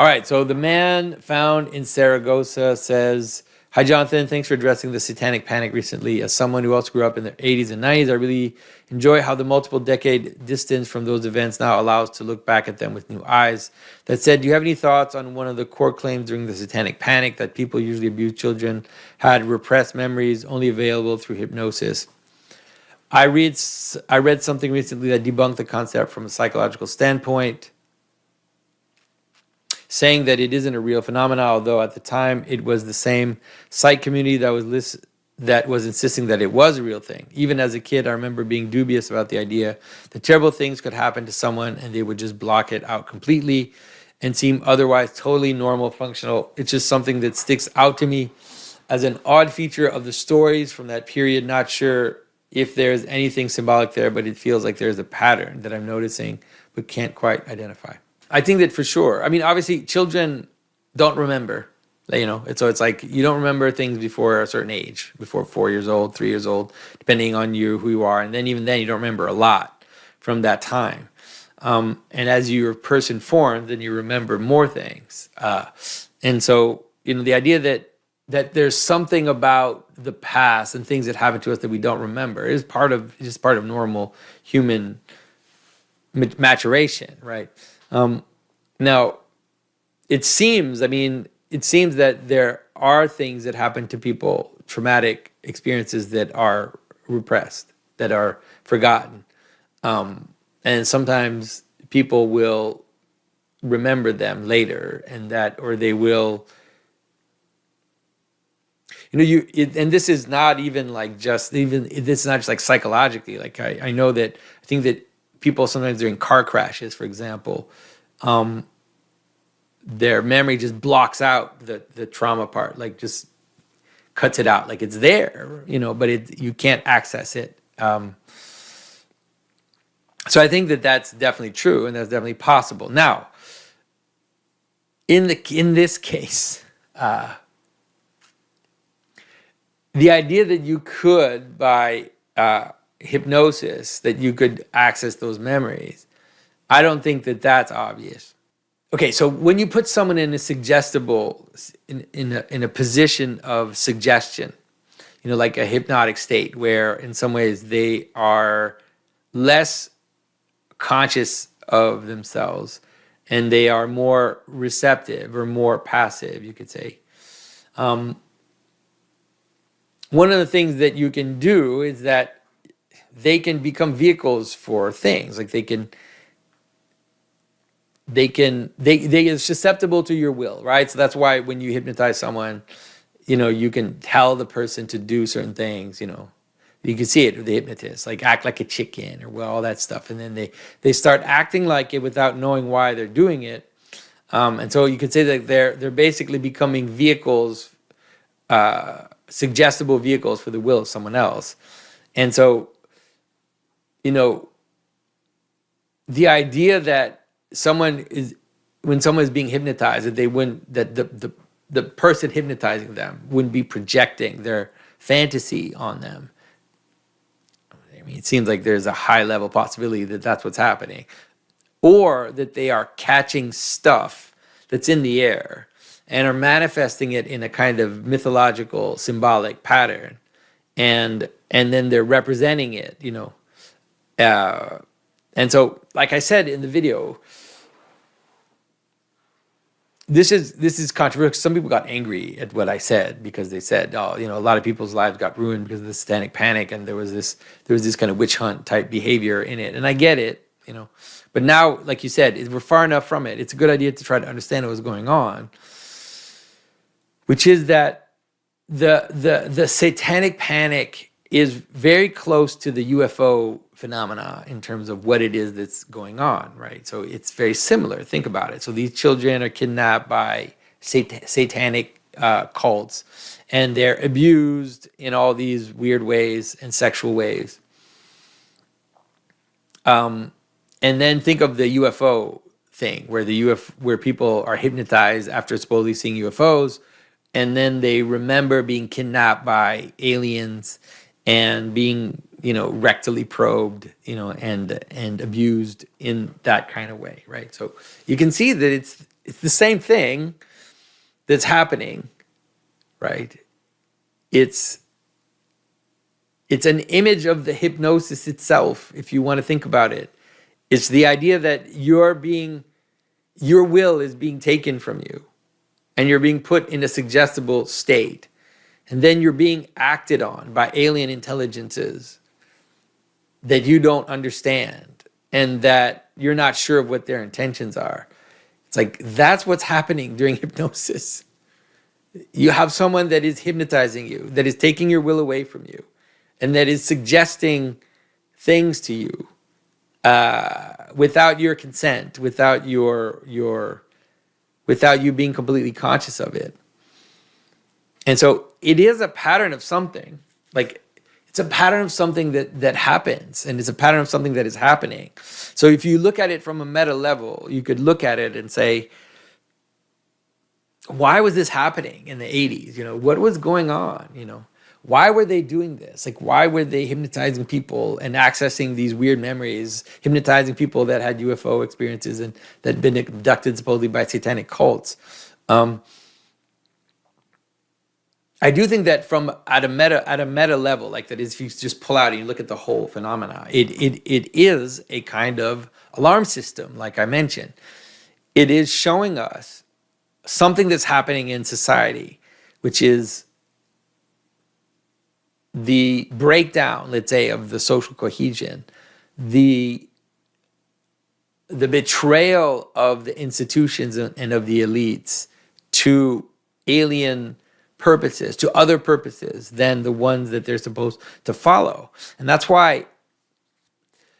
All right, so the man found in Saragossa says, "Hi, Jonathan. Thanks for addressing the Satanic Panic recently. As someone who also grew up in the 80s and 90s, I really enjoy how the multiple decade distance from those events now allows to look back at them with new eyes. That said, do you have any thoughts on one of the core claims during the Satanic Panic, that people, usually abused children, had repressed memories only available through hypnosis? I read something recently that debunked the concept from a psychological standpoint, saying that it isn't a real phenomenon, although at the time it was the same psych community that was insisting that it was a real thing. Even as a kid, I remember being dubious about the idea that terrible things could happen to someone and they would just block it out completely and seem otherwise totally normal, functional. It's just something that sticks out to me as an odd feature of the stories from that period. Not sure if there's anything symbolic there, but it feels like there's a pattern that I'm noticing but can't quite identify." I think that for sure. I mean, obviously, children don't remember, so it's like you don't remember things before a certain age, before 4 years old, 3 years old, depending on who you are. And then even then, you don't remember a lot from that time. And as your person forms, then you remember more things. And so, the idea that there's something about the past and things that happen to us that we don't remember is just part of normal human maturation, right? Now, it seems that there are things that happen to people, traumatic experiences that are repressed, that are forgotten. And sometimes people will remember them later, or they will, and this is not even like this is not just like psychologically. Like I think that people sometimes during car crashes, for example, their memory just blocks out the trauma part, like just cuts it out, like it's there, but you can't access it. So I think that that's definitely true, and that's definitely possible. Now, in this case, the idea that you could, by hypnosis, that you could access those memories, I don't think that that's obvious. Okay, so when you put someone in a in a position of suggestion, like a hypnotic state, where in some ways they are less conscious of themselves and they are more receptive or more passive, you could say. One of the things that you can do is that they can become vehicles for things. Like they are susceptible to your will, right? So that's why when you hypnotize someone, you can tell the person to do certain things, you can see it with the hypnotist, like act like a chicken or all that stuff. And then they start acting like it without knowing why they're doing it. And so you could say that they're basically becoming vehicles, suggestible vehicles for the will of someone else. And so, the idea that when someone is being hypnotized, that the person hypnotizing them wouldn't be projecting their fantasy on them. I mean, it seems like there's a high level possibility that that's what's happening, or that they are catching stuff that's in the air and are manifesting it in a kind of mythological, symbolic pattern, and then they're representing it, and so, like I said in the video, this is controversial. Some people got angry at what I said because they said, "Oh, a lot of people's lives got ruined because of the Satanic Panic, and there was this kind of witch hunt type behavior in it." And I get it, But now, like you said, we're far enough from it. It's a good idea to try to understand what was going on, which is that the Satanic Panic is very close to the UFO phenomena in terms of what it is that's going on, right? So it's very similar. Think about it. So these children are kidnapped by satanic cults, and they're abused in all these weird ways and sexual ways. And then think of the UFO thing, where people are hypnotized after supposedly seeing UFOs, and then they remember being kidnapped by aliens and being, rectally probed, and abused in that kind of way, right? So you can see that it's the same thing that's happening, right? It's an image of the hypnosis itself, if you want to think about it. It's the idea that your will is being taken from you, and you're being put in a suggestible state. And then you're being acted on by alien intelligences that you don't understand, and that you're not sure of what their intentions are. It's like, that's what's happening during hypnosis. You have someone that is hypnotizing you, that is taking your will away from you, and that is suggesting things to you without your consent, without without you being completely conscious of it. And so it is a pattern of something. Like, it's a pattern of something that happens, and it's a pattern of something that is happening. So if you look at it from a meta level, you could look at it and say, why was this happening in the 80s? What was going on? Why were they doing this? Like, why were they hypnotizing people and accessing these weird memories, hypnotizing people that had UFO experiences and that had been abducted supposedly by satanic cults? I do think that at a meta level, like that is, if you just pull out and you look at the whole phenomena, it is a kind of alarm system, like I mentioned. It is showing us something that's happening in society, which is the breakdown, let's say, of the social cohesion, the betrayal of the institutions and of the elites to alien purposes, to other purposes than the ones that they're supposed to follow. And that's why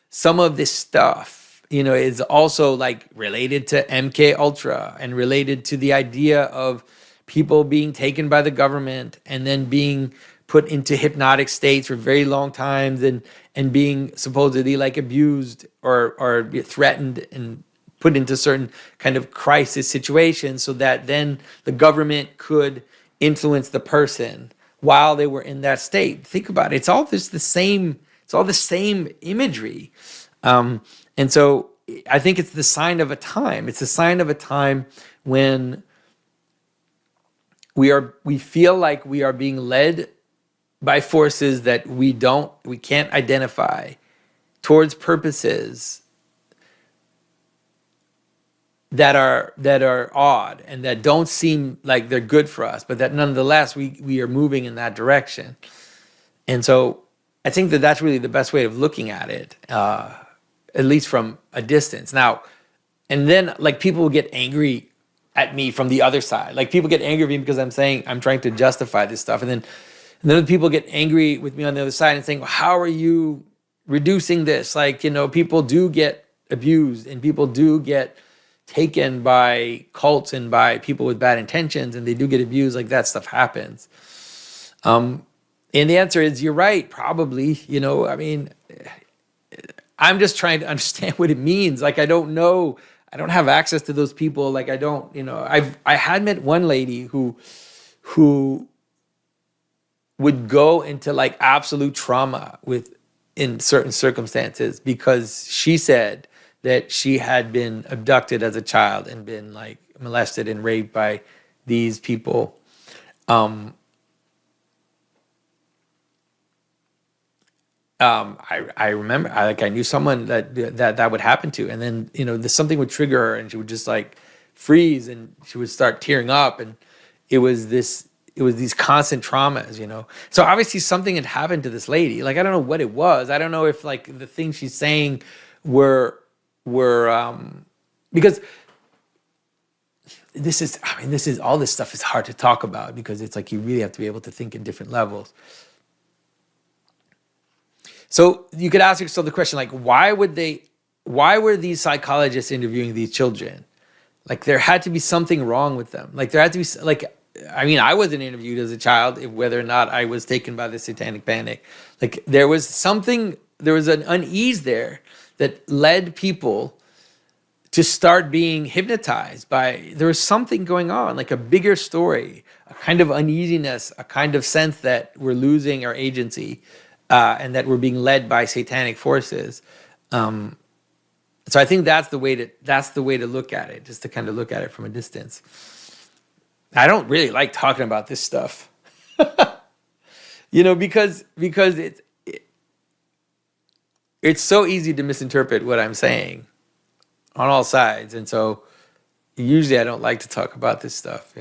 some of this stuff, is also like related to MK Ultra and related to the idea of people being taken by the government and then being put into hypnotic states for very long times and being supposedly like abused or threatened and put into certain kind of crisis situations, so that then the government could influence the person while they were in that state. Think about it. It's all the same imagery. And so I think it's the sign of a time. It's a sign of a time when we feel like we are being led by forces that we can't identify, towards purposes that are odd and that don't seem like they're good for us, but that nonetheless we are moving in that direction. And so I think that that's really the best way of looking at it, at least from a distance. Now, and then like people will get angry at me from the other side. Like people get angry at me because I'm trying to justify this stuff, and then people get angry with me on the other side and saying, well, how are you reducing this? Like, people do get abused and people do get taken by cults and by people with bad intentions, and they do get abused. Like, that stuff happens. And the answer is, you're right, probably. I'm just trying to understand what it means. Like, I don't know. I don't have access to those people. Like, I don't, I had met one lady who would go into like absolute trauma in certain circumstances, because she said that she had been abducted as a child and been like molested and raped by these people. I remember, I knew someone that would happen to, and then something would trigger her, and she would just like freeze, and she would start tearing up, and it was these constant traumas. So obviously something had happened to this lady. Like, I don't know what it was. I don't know if like the things she's saying were because this is all this stuff is hard to talk about, because it's like you really have to be able to think in different levels. So you could ask yourself the question, like, why were these psychologists interviewing these children? Like, there had to be something wrong with them. Like, there had to be, like, I wasn't interviewed as a child, whether or not I was taken by the satanic panic. Like, there was an unease there that led people to start being hypnotized by, there was something going on, like a bigger story, a kind of uneasiness, a kind of sense that we're losing our agency, and that we're being led by satanic forces. So So I think that's the way to look at it, just to kind of look at it from a distance. I don't really like talking about this stuff, because it's so easy to misinterpret what I'm saying on all sides, and so usually I don't like to talk about this stuff.